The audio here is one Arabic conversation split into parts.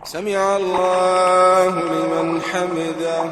سمع الله لمن حمده.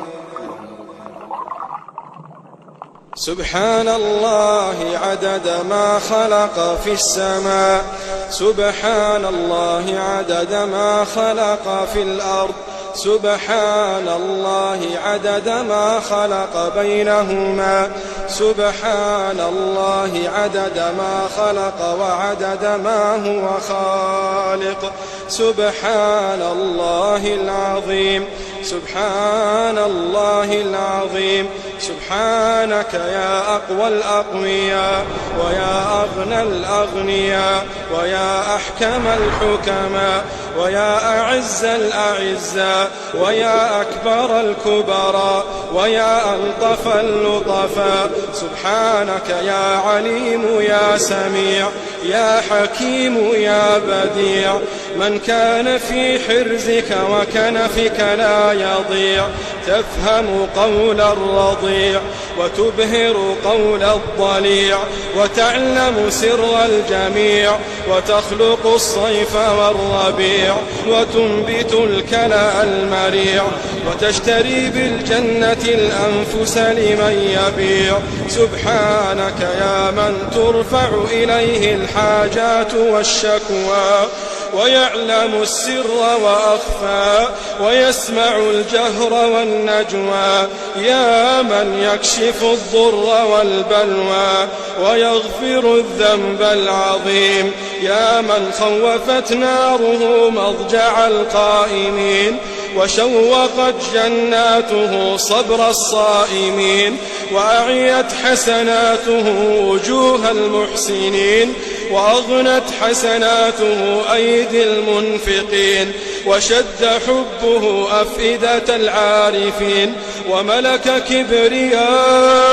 سبحان الله عدد ما خلق في السماء، سبحان الله عدد ما خلق في الأرض، سبحان الله عدد ما خلق بينهما، سبحان الله عدد ما خلق وعدد ما هو خالق. سبحان الله العظيم، سبحان الله العظيم. سبحانك يا أقوى الأقوياء، ويا أغنى الأغنياء، ويا أحكم الحكماء، ويا أعز الأعزاء، ويا أكبر الكبراء، ويا ألطف اللطفاء. سبحانك يا عليم يا سميع، يا حكيم يا بديع. من كان في حرزك وكنفك لا يضيع، تفهم قول الرضيع وتبهر قول الضليع، وتعلم سر الجميع، وتخلق الصيف والربيع، وتنبت الكلأ المريع، وتشتري بالجنة الأنفس لمن يبيع. سبحانك يا من ترفع إليه الحاجات والشكوى، ويعلم السر وأخفى، ويسمع الجهر والنجوى. يا من يكشف الضر والبلوى، ويغفر الذنب العظيم. يا من خوفت ناره مضجع القائمين، وشوقت جناته صبر الصائمين، وأعيت حسناته وجوه المحسنين، وأغنت حسناته أيدي المنفقين، وشد حبه أفئدة العارفين، وملك كبرياؤه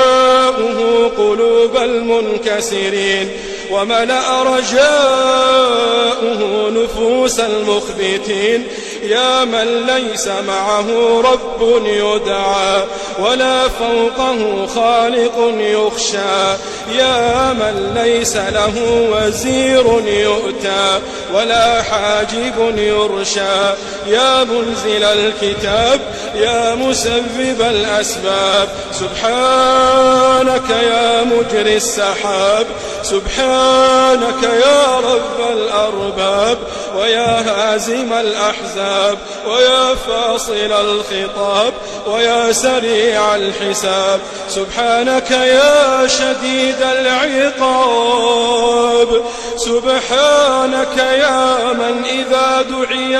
قلوب المنكسرين، وملأ رجاؤه نفوس المخبتين. يا من ليس معه رب يدعى، ولا فوقه خالق يخشى. يا من ليس له وزير يؤتى، ولا حاجب يرشى. يا منزل الكتاب، يا مسبب الأسباب. سبحانك يا مجري السحاب، سبحانك يا رب الأرباب، ويا هازم الأحزاب، ويا فاصل الخطاب، ويا سريع الحساب. سبحانك يا شديد العقاب، سبحانك يا من إذا دعي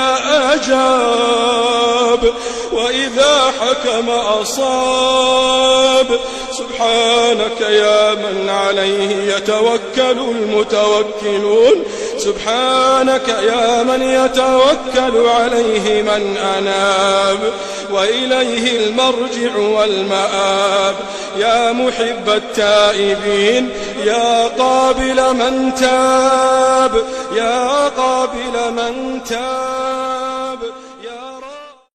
أجاب، وإذا حكم أصاب. سبحانك يا من عليه يتوكل المتوكلون، سبحانك يا من يتوكل عليه من أناب، وإليه المرجع والمآب. يا محب التائبين، يا قابل من تاب، يا قابل من تاب.